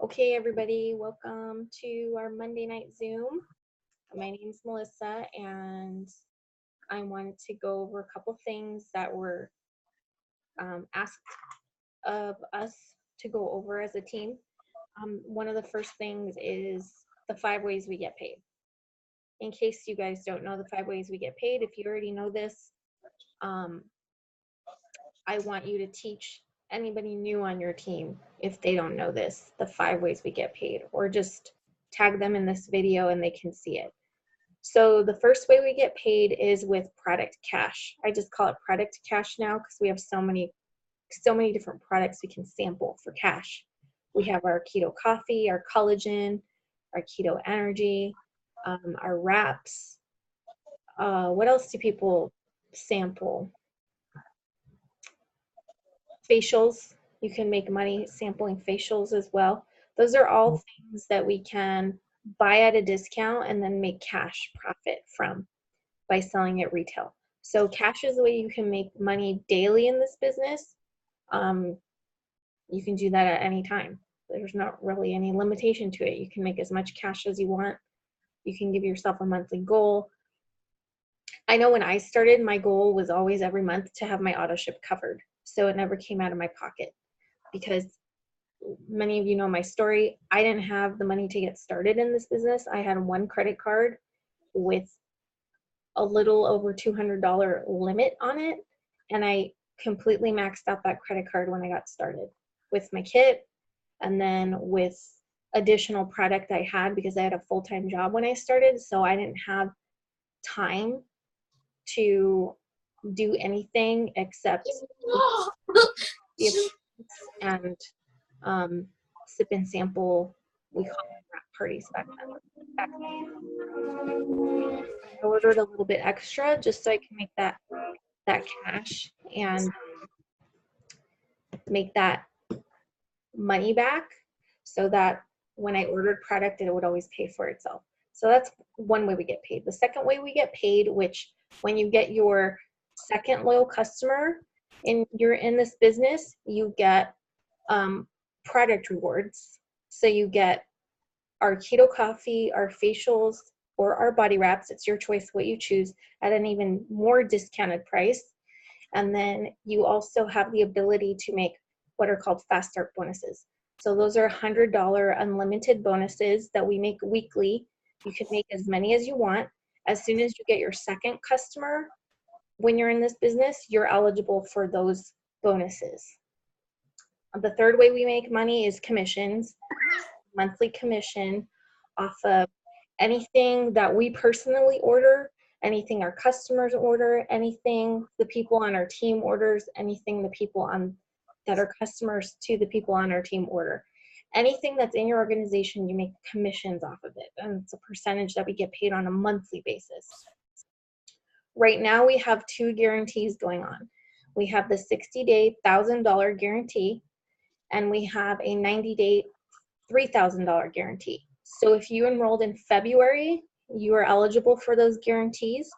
Okay, everybody, welcome to our Monday night Zoom. My name is Melissa, and I wanted to go over a couple things that were asked of us to go over as a team. One of the first things is the 5 ways we get paid. In case you guys don't know the 5 ways we get paid, if you already know this, I want you to teach anybody new on your team, if they don't know this, the 5 ways we get paid, or just tag them in this video and they can see it. So the first way we get paid is with product cash. I just call it product cash now because we have so many different products we can sample for cash. We have our keto coffee, our collagen, our keto energy, our wraps. What else do people sample? Facials. You can make money sampling facials as well. Those are all things that we can buy at a discount and then make cash profit from by selling at retail. So cash is the way you can make money daily in this business. You can do that at any time. There's not really any limitation to it. You can make as much cash as you want. You can give yourself a monthly goal. I know when I started, my goal was always every month to have my auto ship covered. So it never came out of my pocket because many of you know my story. I didn't have the money to get started in this business. I had one credit card with a little over $200 limit on it, and I completely maxed out that credit card when I got started with my kit and then with additional product I had because I had a full-time job when I started, so I didn't have time to do anything except and sip and sample. We call them wrap parties back then. I ordered a little bit extra just so I can make that cash and make that money back so that when I ordered product, it would always pay for itself. So that's one way we get paid. The second way we get paid, which when you get your second loyal customer and you're in this business, you get product rewards. So you get our keto coffee, our facials, or our body wraps. It's your choice what you choose at an even more discounted price. And then you also have the ability to make what are called fast start bonuses. So those are $100 unlimited bonuses that we make weekly. You can make as many as you want. As soon as you get your second customer, when you're in this business, you're eligible for those bonuses. The third way we make money is commissions, monthly commission off of anything that we personally order, anything our customers order, anything the people on our team orders, anything the people that are customers to the people on our team order. Anything that's in your organization, you make commissions off of it, and it's a percentage that we get paid on a monthly basis. Right now, we have 2 guarantees going on. We have the 60-day $1,000 guarantee, and we have a 90-day $3,000 guarantee. So if you enrolled in February, you are eligible for those guarantees.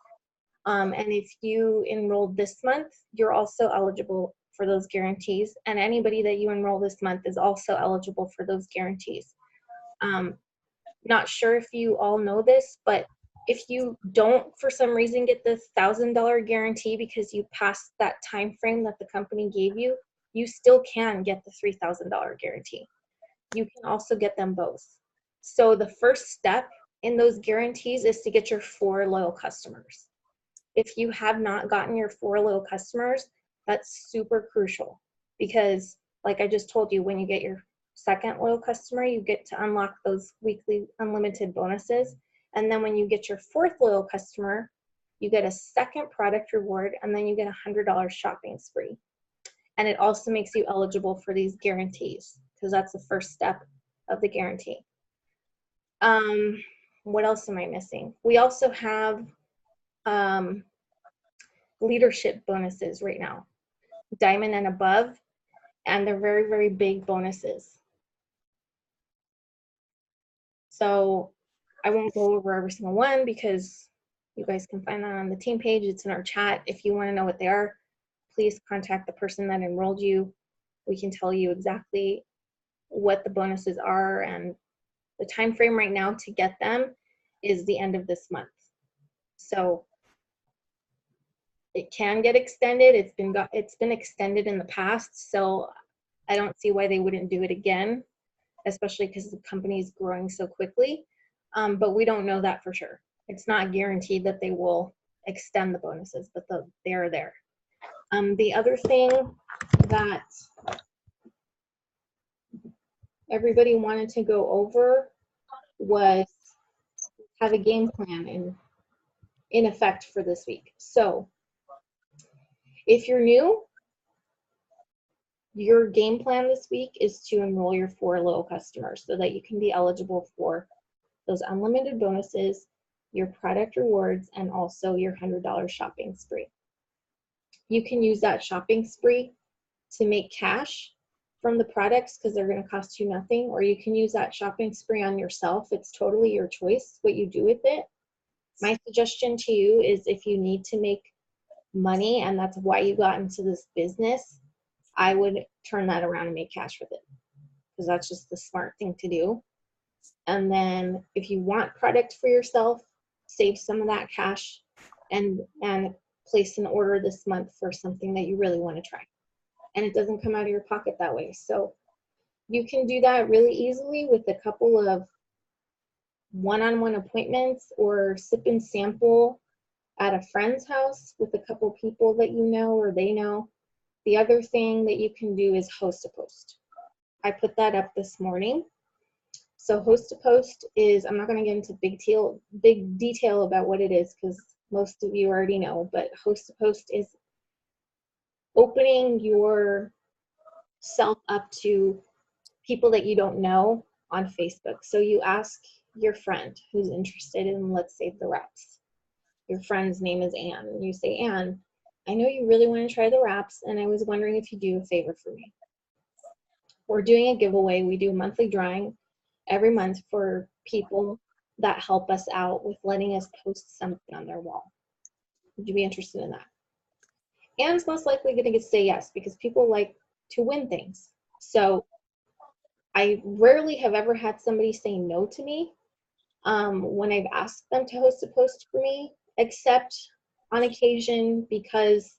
And if you enrolled this month, you're also eligible for those guarantees. And anybody that you enroll this month is also eligible for those guarantees. Not sure if you all know this, but if you don't, for some reason, get the $1,000 guarantee because you passed that time frame that the company gave you, you still can get the $3,000 guarantee. You can also get them both. So the first step in those guarantees is to get your 4 loyal customers. If you have not gotten your 4 loyal customers, that's super crucial because, like I just told you, when you get your second loyal customer, you get to unlock those weekly unlimited bonuses. And then when you get your 4th loyal customer, you get a second product reward, and then you get a $100 shopping spree. And it also makes you eligible for these guarantees because that's the first step of the guarantee. What else am I missing? We also have leadership bonuses right now, diamond and above, and they're very, very big bonuses. So I won't go over every single one because you guys can find that on the team page. It's in our chat. If you want to know what they are, please contact the person that enrolled you. We can tell you exactly what the bonuses are, and the time frame right now to get them is the end of this month. So it can get extended. It's been extended in the past, so I don't see why they wouldn't do it again, especially because the company is growing so quickly. But we don't know that for sure. It's not guaranteed that they will extend the bonuses, but they're there. The other thing that everybody wanted to go over was have a game plan in effect for this week. So if you're new, your game plan this week is to enroll your 4 loyal customers so that you can be eligible for those unlimited bonuses, your product rewards, and also your $100 shopping spree. You can use that shopping spree to make cash from the products because they're going to cost you nothing, or you can use that shopping spree on yourself. It's totally your choice what you do with it. My suggestion to you is if you need to make money and that's why you got into this business, I would turn that around and make cash with it because that's just the smart thing to do. And then if you want product for yourself, save some of that cash and place an order this month for something that you really want to try. And it doesn't come out of your pocket that way. So you can do that really easily with a couple of one-on-one appointments or sip and sample at a friend's house with a couple people that you know or they know. The other thing that you can do is host a post. I put that up this morning. So host a post is, I'm not going to get into big detail about what it is because most of you already know, but host a post is opening yourself up to people that you don't know on Facebook. So you ask your friend who's interested in, let's say, the wraps. Your friend's name is Anne, and you say, Anne, I know you really want to try the wraps, and I was wondering if you'd do a favor for me. We're doing a giveaway. We do a monthly drawing every month for people that help us out with letting us post something on their wall. Would you be interested in that? Anne's most likely going to say yes because people like to win things. So I rarely have ever had somebody say no to me when I've asked them to host a post for me, except on occasion because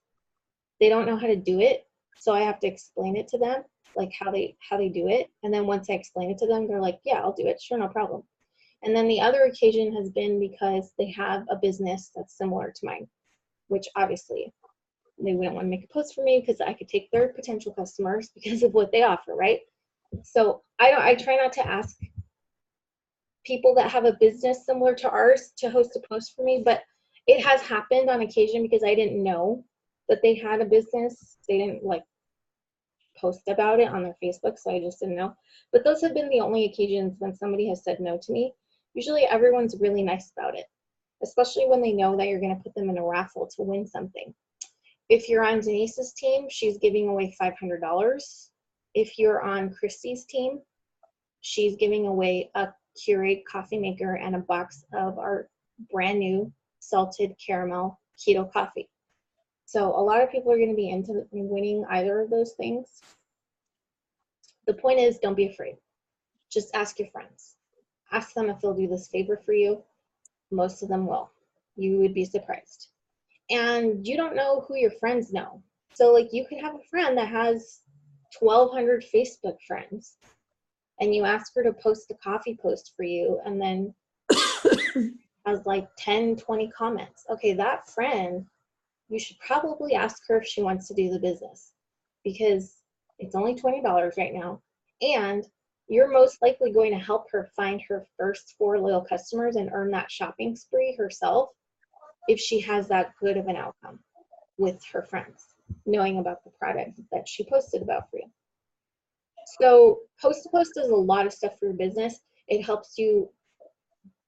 they don't know how to do it. So I have to explain it to them, like how they do it. And then once I explain it to them, they're like, yeah, I'll do it. Sure, no problem. And then the other occasion has been because they have a business that's similar to mine, which obviously they wouldn't want to make a post for me because I could take their potential customers because of what they offer, right? So I try not to ask people that have a business similar to ours to host a post for me, but it has happened on occasion because I didn't know that they had a business. They didn't like post about it on their Facebook, so I just didn't know. But those have been the only occasions when somebody has said no to me. Usually everyone's really nice about it, especially when they know that you're going to put them in a raffle to win something. If you're on Denise's team, she's giving away $500. If you're on Christy's team, she's giving away a Keurig coffee maker and a box of our brand new salted caramel keto coffee. So a lot of people are going to be into winning either of those things. The point is, don't be afraid. Just ask your friends. Ask them if they'll do this favor for you. Most of them will. You would be surprised. And you don't know who your friends know. So like you could have a friend that has 1,200 Facebook friends and you ask her to post the coffee post for you and then has like 10, 20 comments. Okay, that friend, you should probably ask her if she wants to do the business because it's only $20 right now. And you're most likely going to help her find her first 4 loyal customers and earn that shopping spree herself if she has that good of an outcome with her friends, knowing about the product that she posted about for you. So post to post does a lot of stuff for your business. It helps you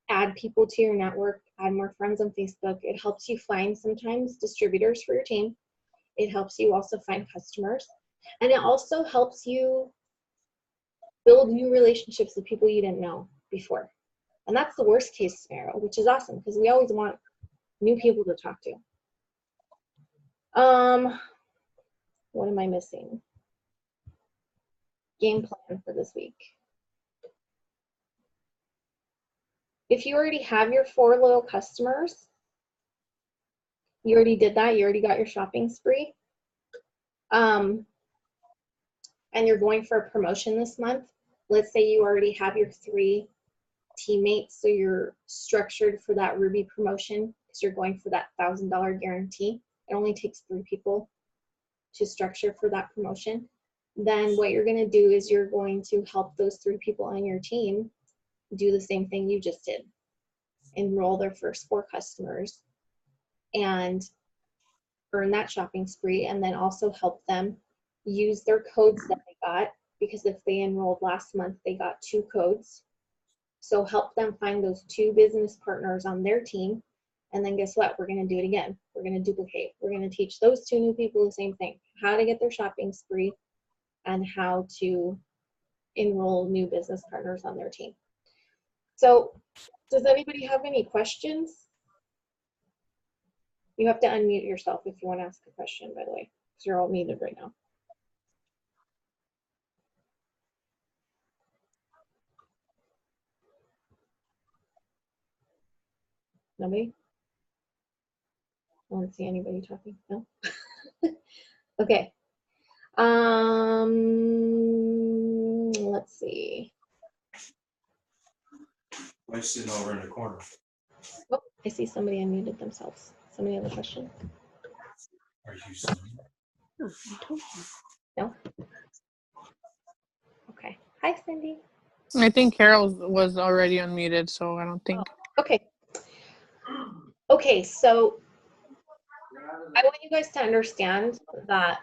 add people to your network, add more friends on Facebook. It helps you find sometimes distributors for your team. It helps you also find customers. And it also helps you build new relationships with people you didn't know before. And that's the worst case scenario, which is awesome because we always want new people to talk to. What am I missing? game plan for this week. If you already have your 4 loyal customers, you already did that, you already got your shopping spree, and you're going for a promotion this month, let's say you already have your 3 teammates, so you're structured for that Ruby promotion because you're going for that $1,000 guarantee. It only takes 3 people to structure for that promotion. Then what you're going to do is you're going to help those 3 people on your team do the same thing you just did. Enroll their first 4 customers and earn that shopping spree, and then also help them use their codes that they got, because if they enrolled last month, they got 2 codes. So help them find those 2 business partners on their team. And then guess what? We're going to do it again. We're going to duplicate. We're going to teach those 2 new people the same thing, how to get their shopping spree and how to enroll new business partners on their team. So does anybody have any questions? You have to unmute yourself if you want to ask a question, by the way, because you're all muted right now. Nobody? I don't see anybody talking. No? Okay. Let's see. I'm sitting over in the corner. Oh, I see somebody unmuted themselves. Somebody have a question? Are you sitting? No? Okay. Hi, Cindy. I think Carol was already unmuted, so I don't think. Oh, okay. Okay, so I want you guys to understand that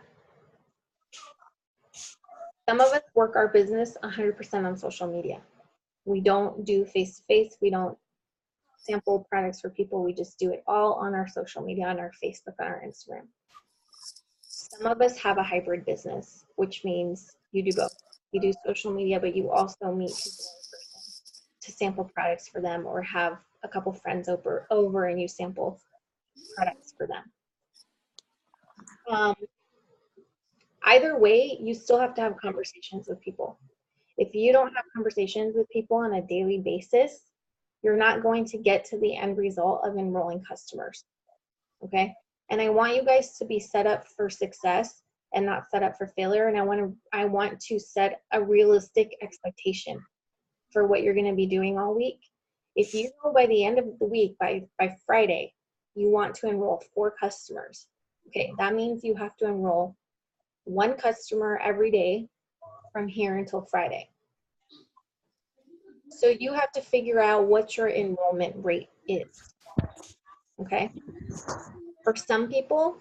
some of us work our business 100% on social media. We don't do face-to-face. We don't sample products for people. We just do it all on our social media, on our Facebook, on our Instagram. Some of us have a hybrid business, which means you do both. You do social media, but you also meet people in person to sample products for them, or have a couple friends over and you sample products for them. Either way, you still have to have conversations with people. If you don't have conversations with people on a daily basis, you're not going to get to the end result of enrolling customers, okay? And I want you guys to be set up for success and not set up for failure. And I want to set a realistic expectation for what you're gonna be doing all week. If you know by the end of the week, by Friday, you want to enroll 4 customers, okay? That means you have to enroll 1 customer every day from here until Friday. So you have to figure out what your enrollment rate is, okay? For some people,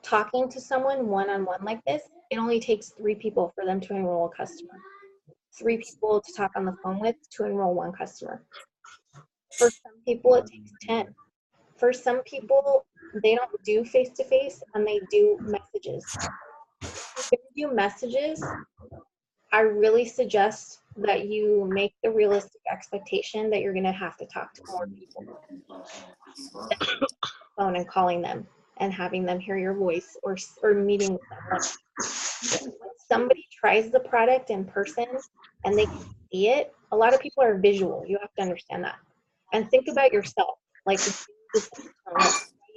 talking to someone one-on-one like this, it only takes 3 people for them to enroll a customer. 3 people to talk on the phone with to enroll 1 customer. For some people, it takes 10. For some people, they don't do face-to-face and they do messages. If you do messages, I really suggest that you make the realistic expectation that you're going to have to talk to more people than phone and calling them and having them hear your voice, or meeting with them. When somebody tries the product in person and they can see it, a lot of people are visual. You have to understand that. And think about yourself. Like,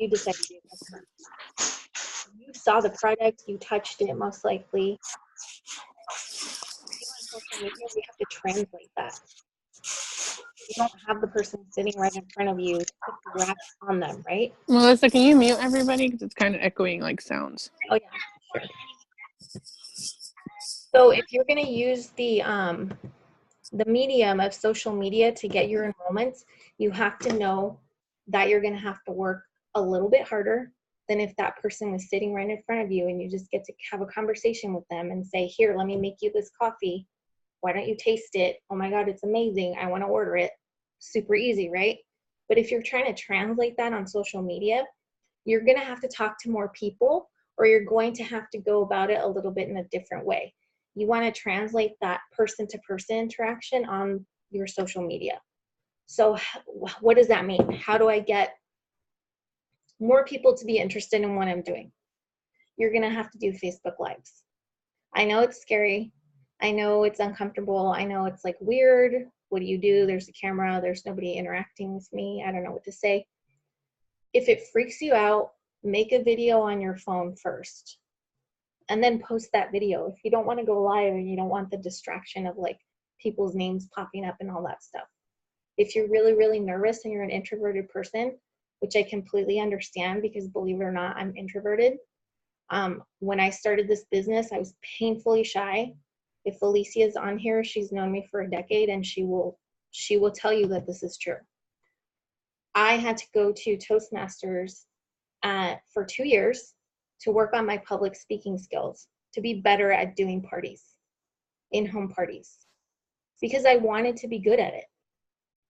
you decide to be a customer. You saw the product, you touched it most likely. On social media, we have to translate that. You don't have the person sitting right in front of you to put the wrap on them, right? Melissa, can you mute everybody? Because it's kind of echoing like sounds. Oh, yeah, sure. So if you're going to use the medium of social media to get your enrollments, you have to know that you're going to have to work a little bit harder than if that person was sitting right in front of you and you just get to have a conversation with them and say, here, let me make you this coffee. Why don't you taste it? Oh my God, it's amazing. I want to order it. Super easy, right? But if you're trying to translate that on social media, you're going to have to talk to more people, or you're going to have to go about it a little bit in a different way. You want to translate that person-to-person interaction on your social media. So what does that mean? How do I get more people to be interested in what I'm doing? You're going to have to do Facebook Lives. I know it's scary. I know it's uncomfortable. I know it's like weird. What do you do? There's a camera. There's nobody interacting with me. I don't know what to say. If it freaks you out, make a video on your phone first and then post that video. If you don't want to go live and you don't want the distraction of like people's names popping up and all that stuff. If you're really, really nervous and you're an introverted person, which I completely understand because believe it or not, I'm introverted. When I started this business, I was painfully shy. If Alicia is on here, she's known me for a decade and she will tell you that this is true. I had to go to Toastmasters for 2 years to work on my public speaking skills, to be better at doing parties, in-home parties, because I wanted to be good at it.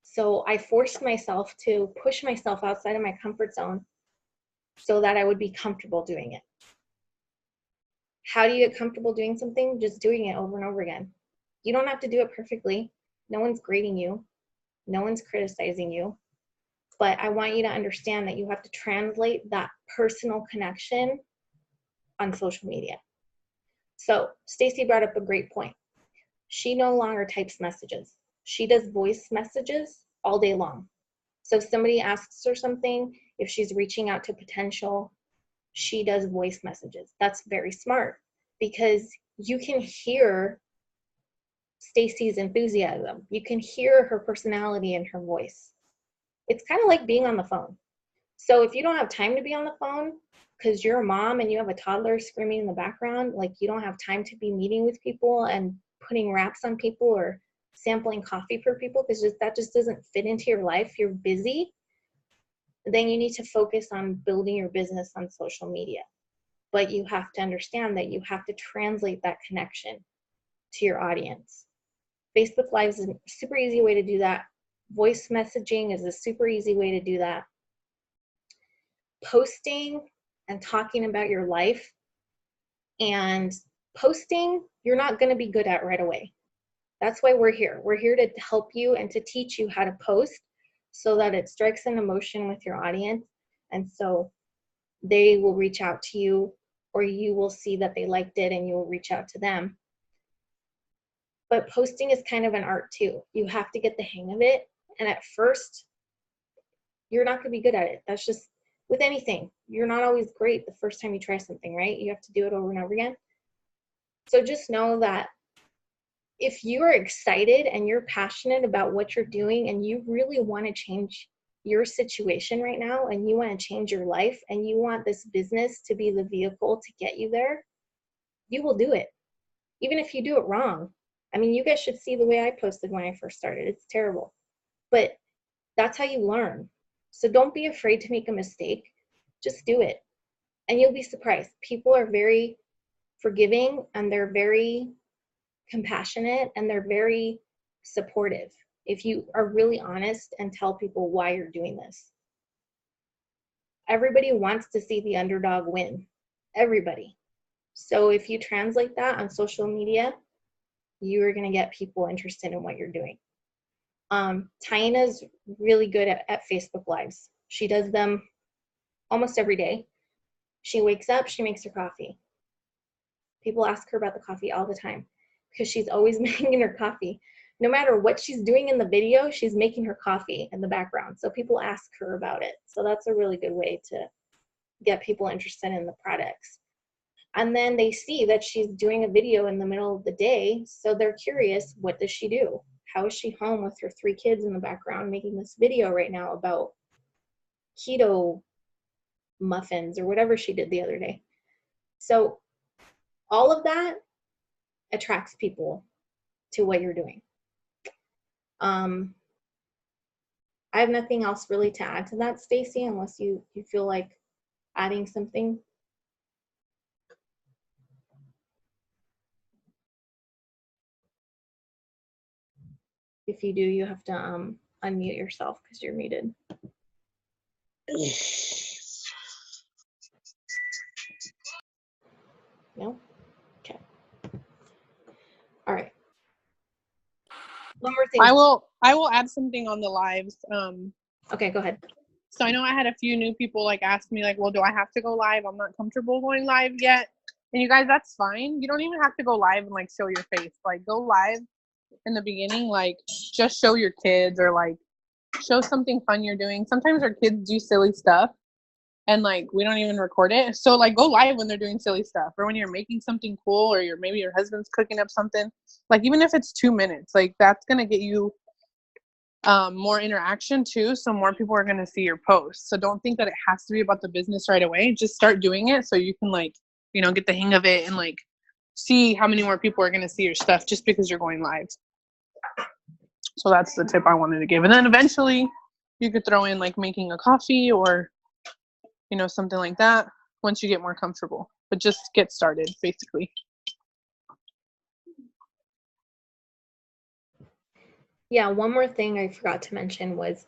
So I forced myself to push myself outside of my comfort zone so that I would be comfortable doing it. How do you get comfortable doing something? Just doing it over and over again. You don't have to do it perfectly. No one's grading you. No one's criticizing you. But I want you to understand that you have to translate that personal connection on social media. So Stacy brought up a great point. She no longer types messages. She does voice messages all day long. So if somebody asks her something, if she's reaching out to potential, she does voice messages. That's very smart because you can hear Stacy's enthusiasm. You can hear her personality in her voice. It's kind of like being on the phone. So if you don't have time to be on the phone because you're a mom and you have a toddler screaming in the background, like you don't have time to be meeting with people and putting wraps on people or sampling coffee for people because that just doesn't fit into your life, you're busy, then you need to focus on building your business on social media. But you have to understand that you have to translate that connection to your audience. Facebook Live is a super easy way to do that. Voice messaging is a super easy way to do that. Posting and talking about your life and posting, you're not going to be good at right away. That's why we're here. We're here to help you and to teach you how to post so that it strikes an emotion with your audience. And so they will reach out to you or you will see that they liked it and you will reach out to them. But posting is kind of an art too. You have to get the hang of it. And at first, you're not going to be good at it. That's just with anything. You're not always great the first time you try something, right? You have to do it over and over again. So just know that if you are excited and you're passionate about what you're doing and you really want to change your situation right now and you want to change your life and you want this business to be the vehicle to get you there, you will do it. Even if you do it wrong. I mean, you guys should see the way I posted when I first started. It's terrible. But that's how you learn. So don't be afraid to make a mistake. Just do it. And you'll be surprised. People are very forgiving and they're very compassionate and they're very supportive if you are really honest and tell people why you're doing this. Everybody wants to see the underdog win. Everybody. So if you translate that on social media, you are going to get people interested in what you're doing. Taina's really good at Facebook Lives. She does them almost every day. She wakes up, she makes her coffee. People ask her about the coffee all the time because she's always making her coffee. No matter what she's doing in the video, she's making her coffee in the background. So people ask her about it. So that's a really good way to get people interested in the products. And then they see that she's doing a video in the middle of the day. So they're curious, what does she do? How is she home with her 3 kids in the background making this video right now about keto muffins or whatever she did the other day? So all of that attracts people to what you're doing. I have nothing else really to add to that, Stacy, unless you feel like adding something. If you do, you have to unmute yourself because you're muted. No? Okay. All right. One more thing. I will add something on the lives. Okay, go ahead. So I know I had a few new people like ask me like, well, do I have to go live? I'm not comfortable going live yet. And you guys, that's fine. You don't even have to go live and like show your face. Like go live in the beginning, like just show your kids or like show something fun you're doing. Sometimes our kids do silly stuff and like we don't even record it. So like go live when they're doing silly stuff or when you're making something cool or you're maybe your husband's cooking up something. Like even if it's 2 minutes, like that's gonna get you more interaction too, so more people are gonna see your posts. So don't think that it has to be about the business right away. Just start doing it so you can like, you know, get the hang of it and like see how many more people are gonna see your stuff just because you're going live. So that's the tip I wanted to give. And then eventually you could throw in like making a coffee or, you know, something like that once you get more comfortable. But just get started, basically. Yeah, one more thing I forgot to mention was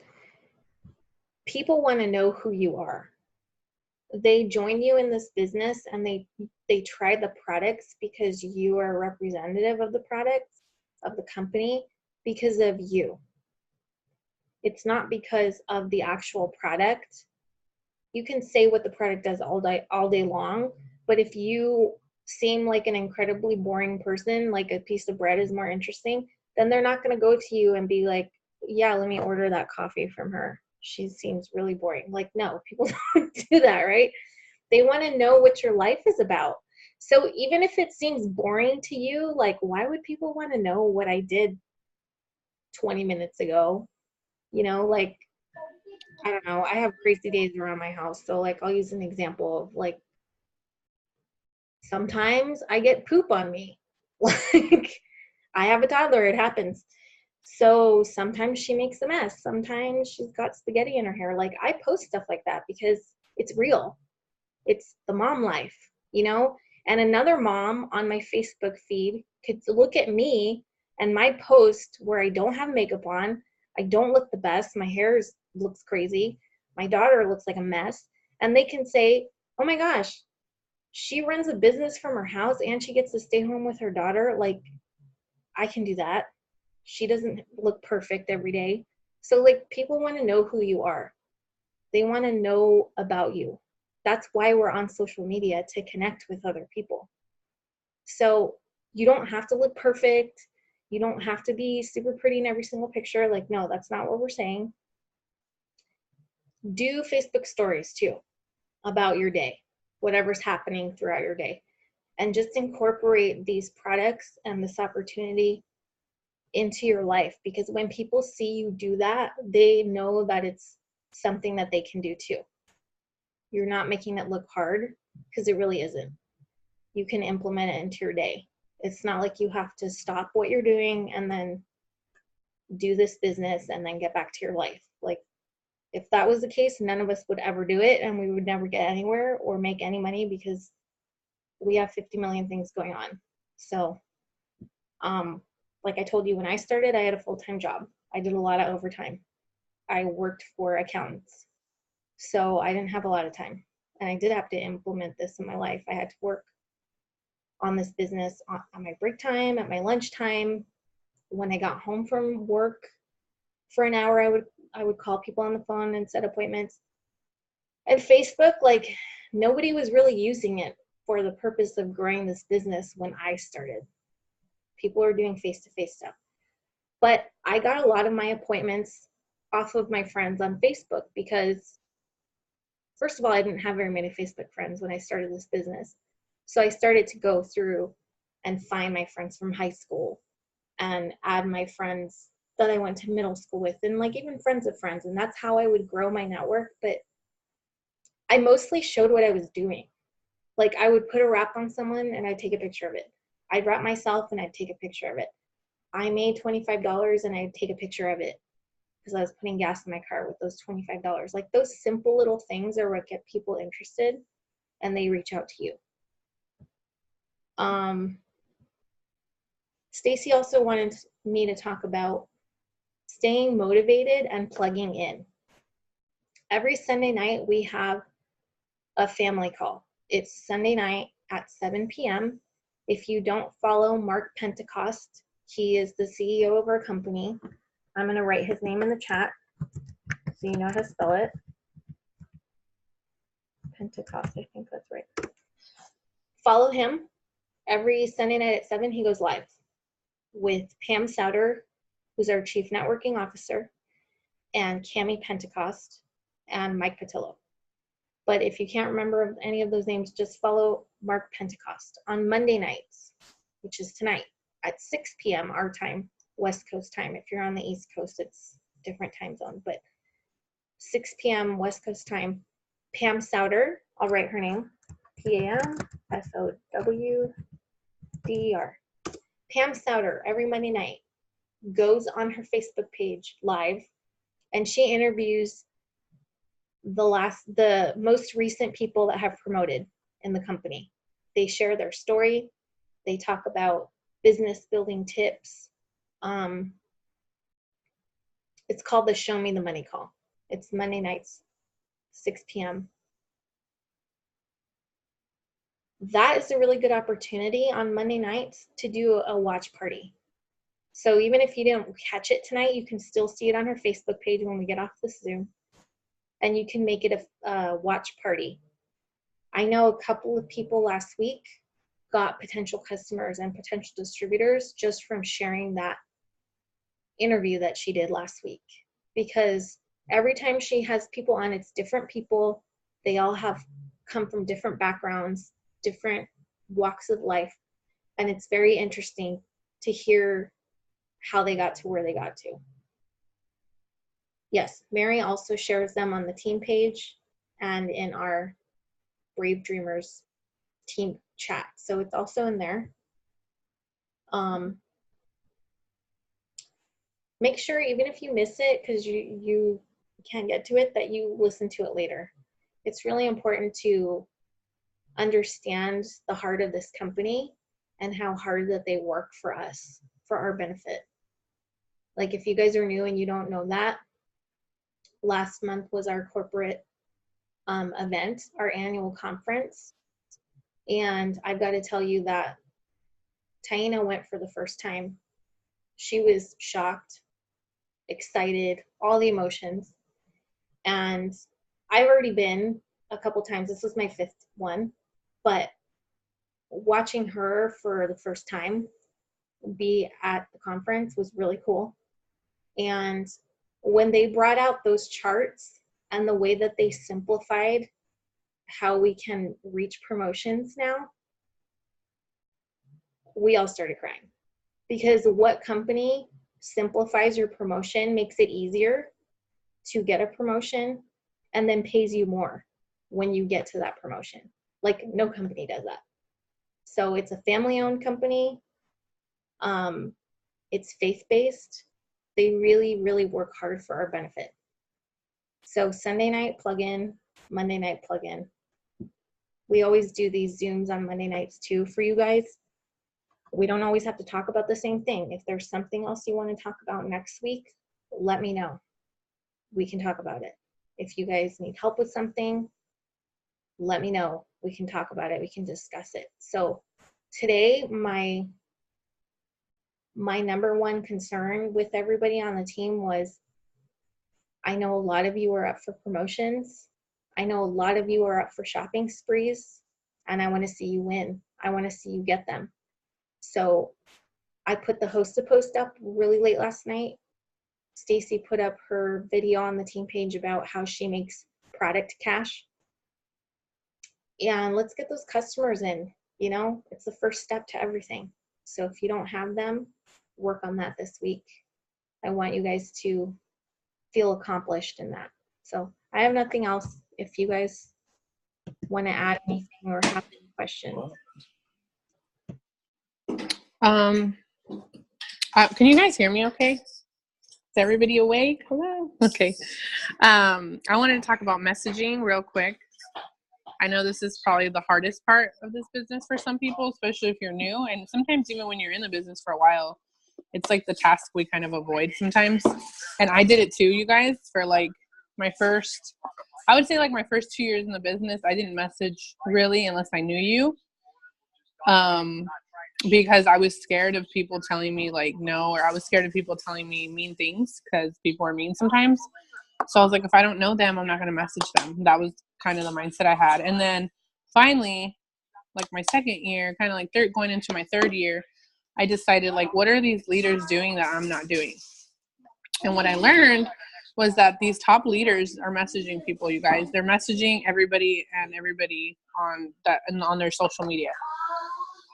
people want to know who you are. They join you in this business and they try the products because you are a representative of the products of the company because of you. It's not because of the actual product. You can say what the product does all day long, but if you seem like an incredibly boring person, like a piece of bread is more interesting, then they're not going to go to you and be like, yeah, let me order that coffee from her. She seems really boring. Like, no, people don't do that, right? They want to know what your life is about. So even if it seems boring to you, like, why would people want to know what I did 20 minutes ago? You know, like, I don't know. I have crazy days around my house. So, like, I'll use an example of like, sometimes I get poop on me. Like, I have a toddler, it happens. So sometimes she makes a mess. Sometimes she's got spaghetti in her hair. Like, I post stuff like that because it's real. It's the mom life, you know? And another mom on my Facebook feed could look at me and my post where I don't have makeup on. I don't look the best. My hair looks crazy. My daughter looks like a mess. And they can say, oh my gosh, she runs a business from her house and she gets to stay home with her daughter. Like, I can do that. She doesn't look perfect every day. So, like, people want to know who you are. They want to know about you. That's why we're on social media, to connect with other people. So you don't have to look perfect. You don't have to be super pretty in every single picture. Like, no, that's not what we're saying. Do Facebook stories too about your day, whatever's happening throughout your day, and just incorporate these products and this opportunity into your life, because when people see you do that, they know that it's something that they can do too. You're not making it look hard, because it really isn't. You can implement it into your day. It's not like you have to stop what you're doing and then do this business and then get back to your life. Like, if that was the case, none of us would ever do it and we would never get anywhere or make any money, because we have 50 million things going on. So, like I told you, when I started, I had a full-time job. I did a lot of overtime. I worked for accountants. So I didn't have a lot of time. And I did have to implement this in my life. I had to work on this business on my break time, at my lunch time. When I got home from work for an hour, I would call people on the phone and set appointments. And Facebook, like, nobody was really using it for the purpose of growing this business when I started. People are doing face-to-face stuff. But I got a lot of my appointments off of my friends on Facebook because, first of all, I didn't have very many Facebook friends when I started this business. So I started to go through and find my friends from high school and add my friends that I went to middle school with, and like even friends of friends. And that's how I would grow my network. But I mostly showed what I was doing. Like, I would put a wrap on someone and I'd take a picture of it. I'd wrap myself and I'd take a picture of it. I made $25 and I'd take a picture of it because I was putting gas in my car with those $25. Like, those simple little things are what get people interested and they reach out to you. Stacy also wanted me to talk about staying motivated and plugging in. Every Sunday night we have a family call. It's Sunday night at 7 p.m. If you don't follow Mark Pentecost, he is the CEO of our company. I'm going to write his name in the chat so you know how to spell it. Pentecost, I think that's right. follow him. Every Sunday night at 7, he goes live with Pam Souter, who's our Chief Networking Officer, and Cami Pentecost, and Mike Patillo. But if you can't remember any of those names, just follow Mark Pentecost on Monday nights, which is tonight at 6 p.m. our time, West Coast time. If you're on the East Coast, it's different time zone, but 6 p.m. West Coast time. Pam Souter, I'll write her name, P-A-M-S-O-W-D-E-R. Pam Souter, every Monday night, goes on her Facebook page live, and she interviews the most recent people that have promoted in the company. They share their story. They talk about business building tips. It's called the Show Me the Money Call. It's Monday nights, 6 p.m. That is a really good opportunity on Monday nights to do a watch party. So even if you didn't catch it tonight, you can still see it on her Facebook page when we get off this Zoom. And you can make it a watch party. I know a couple of people last week got potential customers and potential distributors just from sharing that interview that she did last week. Because every time she has people on, it's different people. They all have come from different backgrounds, different walks of life. And it's very interesting to hear how they got to where they got to. Yes, Mary also shares them on the team page and in our Brave Dreamers team chat. So it's also in there. Make sure, even if you miss it, because you can't get to it, that you listen to it later. It's really important to understand the heart of this company and how hard that they work for us, for our benefit. Like if you guys are new and you don't know that, last month was our corporate event, our annual conference. And I've got to tell you that Taina went for the first time. She was shocked, excited, all the emotions. And I've already been a couple times. This was my 5th one. But watching her for the first time be at the conference was really cool. And when they brought out those charts and the way that they simplified how we can reach promotions now, we all started crying. Because what company simplifies your promotion, makes it easier to get a promotion, and then pays you more when you get to that promotion? Like, no company does that. So it's a family-owned company. It's faith-based. They really, really work hard for our benefit. So Sunday night plug-in, Monday night plug-in. We always do these Zooms on Monday nights too for you guys. We don't always have to talk about the same thing. If there's something else you want to talk about next week, let me know. We can talk about it. If you guys need help with something, let me know. We can talk about it. We can discuss it. So today, my number one concern with everybody on the team was, I know a lot of you are up for promotions. I know a lot of you are up for shopping sprees, and I want to see you win. I want to see you get them. So I put the Hosta post up really late last night. Stacy put up her video on the team page about how she makes product cash. And let's get those customers in. You know, it's the first step to everything. So if you don't have them, work on that this week. I want you guys to feel accomplished in that. So I have nothing else. If you guys want to add anything or have any questions. Can you guys hear me okay? Is everybody awake? Hello? Okay. I wanted to talk about messaging real quick. I know this is probably the hardest part of this business for some people, especially if you're new. And sometimes even when you're in the business for a while, it's like the task we kind of avoid sometimes. And I did it too, you guys, for like my first 2 years in the business. I didn't message really unless I knew you. Because I was scared of people telling me like no, or I was scared of people telling me mean things because people are mean sometimes. So I was like, if I don't know them, I'm not going to message them. That was kind of the mindset I had. And then finally, like my second year, kind of like going into my third year, I decided like, what are these leaders doing that I'm not doing? And what I learned was that these top leaders are messaging people, you guys. They're messaging everybody on their social media.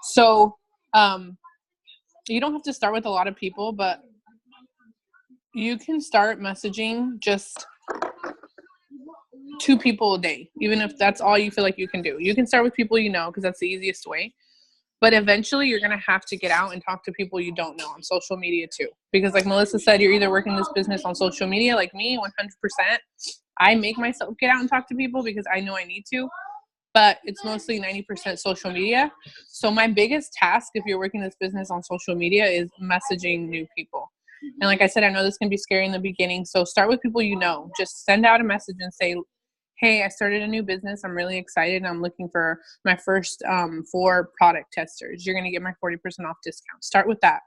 So you don't have to start with a lot of people, but you can start messaging just 2 people a day, even if that's all you feel like you can do. You can start with people you know, because that's the easiest way. But eventually you're going to have to get out and talk to people you don't know on social media too. Because like Melissa said, you're either working this business on social media like me, 100%. I make myself get out and talk to people because I know I need to. But it's mostly 90% social media. So my biggest task if you're working this business on social media is messaging new people. And like I said, I know this can be scary in the beginning. So start with people you know. Just send out a message and say, hey, I started a new business. I'm really excited. And I'm looking for my first 4 product testers. You're going to get my 40% off discount. Start with that.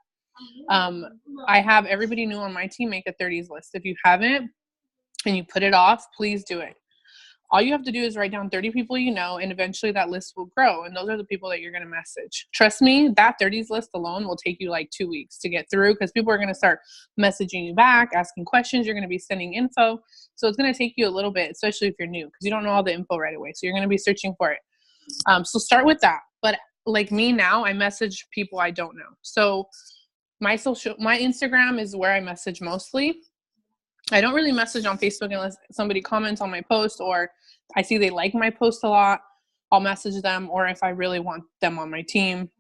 I have everybody new on my team make a 30s list. If you haven't and you put it off, please do it. All you have to do is write down 30 people you know, and eventually that list will grow. And those are the people that you're going to message. Trust me, that 30s list alone will take you like 2 weeks to get through because people are going to start messaging you back, asking questions. You're going to be sending info. So it's going to take you a little bit, especially if you're new, because you don't know all the info right away. So you're going to be searching for it. So start with that. But like me now, I message people I don't know. So my Instagram is where I message mostly. I don't really message on Facebook unless somebody comments on my post or I see they like my post a lot. I'll message them, or if I really want them on my team,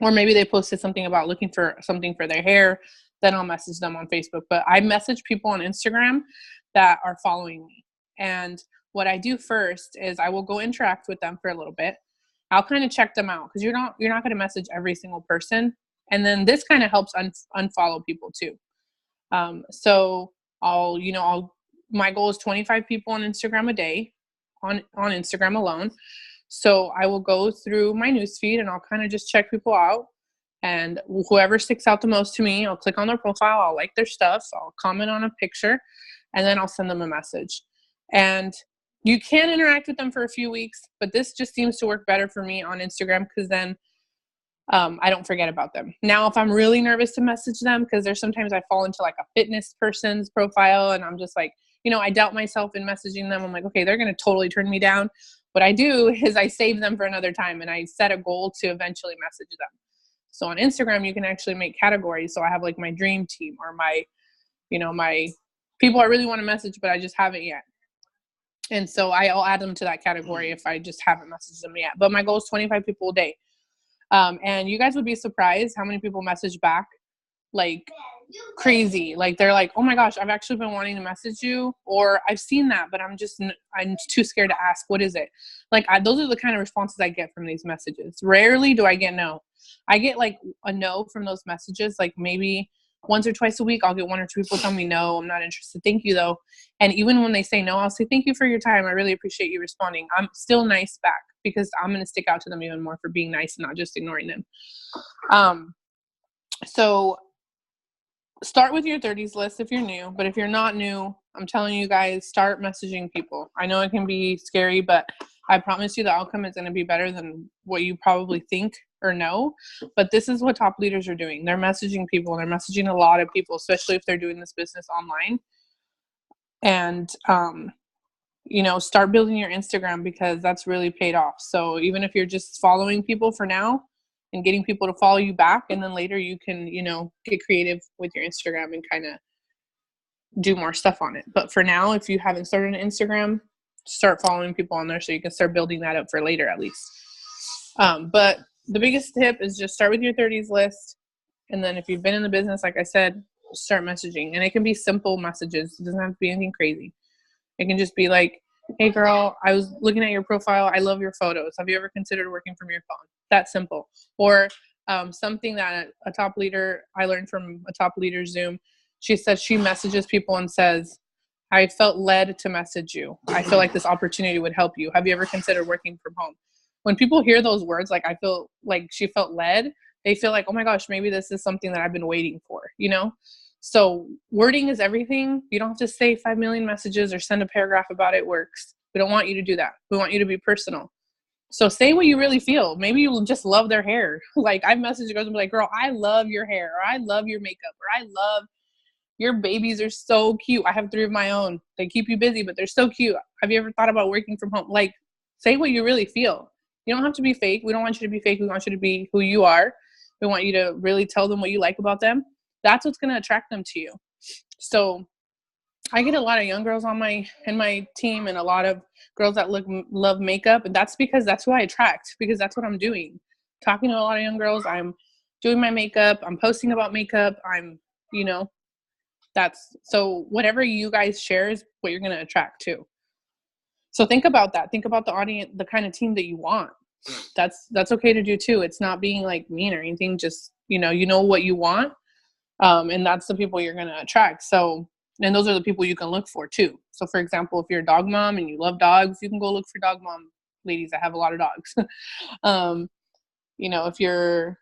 or maybe they posted something about looking for something for their hair, then I'll message them on Facebook. But I message people on Instagram that are following me. And what I do first is I will go interact with them for a little bit. I'll kind of check them out because you're not going to message every single person. And then this kind of helps unfollow people too. So my goal is 25 people on Instagram a day on Instagram alone. So I will go through my newsfeed and I'll kind of just check people out, and whoever sticks out the most to me, I'll click on their profile. I'll like their stuff. I'll comment on a picture, and then I'll send them a message. And you can interact with them for a few weeks, but this just seems to work better for me on Instagram because then I don't forget about them. Now, if I'm really nervous to message them, because there's sometimes I fall into like a fitness person's profile and I'm just like, I doubt myself in messaging them. I'm like, okay, they're going to totally turn me down. What I do is I save them for another time and I set a goal to eventually message them. So on Instagram, you can actually make categories. So I have like my dream team or my people I really want to message, but I just haven't yet. And so I'll add them to that category if I just haven't messaged them yet. But my goal is 25 people a day. And you guys would be surprised how many people message back like crazy. Like they're like, oh my gosh, I've actually been wanting to message you, or I've seen that, but I'm too scared to ask. What is it? Like those are the kind of responses I get from these messages. Rarely do I get no. I get like a no from those messages. Like maybe once or twice a week, I'll get 1 or 2 people tell me, no, I'm not interested. Thank you though. And even when they say no, I'll say, thank you for your time. I really appreciate you responding. I'm still nice back because I'm going to stick out to them even more for being nice and not just ignoring them. So start with your 30s list if you're new, but if you're not new, I'm telling you guys, start messaging people. I know it can be scary, but I promise you the outcome is going to be better than what you probably think or know. But this is what top leaders are doing. They're messaging people. They're messaging a lot of people, especially if they're doing this business online. And, start building your Instagram because that's really paid off. So even if you're just following people for now and getting people to follow you back, and then later you can, get creative with your Instagram and kind of do more stuff on it. But for now, if you haven't started an Instagram, start following people on there so you can start building that up for later at least. But the biggest tip is just start with your 30s list. And then if you've been in the business, like I said, start messaging. And it can be simple messages. It doesn't have to be anything crazy. It can just be like, hey girl, I was looking at your profile. I love your photos. Have you ever considered working from your phone? That's simple. Or something that a top leader, I learned from a top leader Zoom. She says she messages people and says, I felt led to message you. I feel like this opportunity would help you. Have you ever considered working from home? When people hear those words, like I feel like she felt led, they feel like, oh my gosh, maybe this is something that I've been waiting for, So wording is everything. You don't have to say 5 million messages or send a paragraph about it. Works. We don't want you to do that. We want you to be personal. So say what you really feel. Maybe you just love their hair. Like I've messaged girls and be like, girl, I love your hair, or I love your makeup, or I love your babies are so cute. I have 3 of my own. They keep you busy, but they're so cute. Have you ever thought about working from home? Like, say what you really feel. You don't have to be fake. We don't want you to be fake. We want you to be who you are. We want you to really tell them what you like about them. That's what's going to attract them to you. So I get a lot of young girls in my team, and a lot of girls that love makeup, and that's because that's who I attract, because that's what I'm doing. Talking to a lot of young girls, I'm doing my makeup, I'm posting about makeup, I'm, that's, so whatever you guys share is what you're going to attract to. So think about that. Think about the audience, the kind of team that you want. That's okay to do too. It's not being like mean or anything. Just, you know what you want. And that's the people you're going to attract. So, and those are the people you can look for too. So for example, if you're a dog mom and you love dogs, you can go look for dog mom ladies that have a lot of dogs. If you're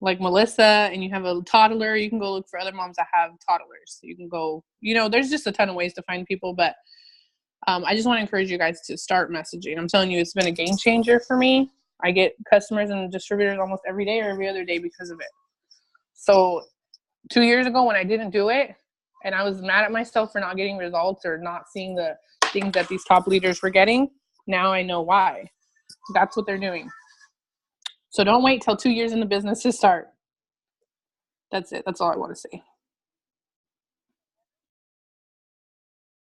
like Melissa and you have a toddler, you can go look for other moms that have toddlers. You can go, there's just a ton of ways to find people, but I just want to encourage you guys to start messaging. I'm telling you, it's been a game changer for me. I get customers and distributors almost every day or every other day because of it. So 2 years ago when I didn't do it, and I was mad at myself for not getting results or not seeing the things that these top leaders were getting, now I know why. That's what they're doing. So don't wait till 2 years in the business to start. That's it. That's all I want to say.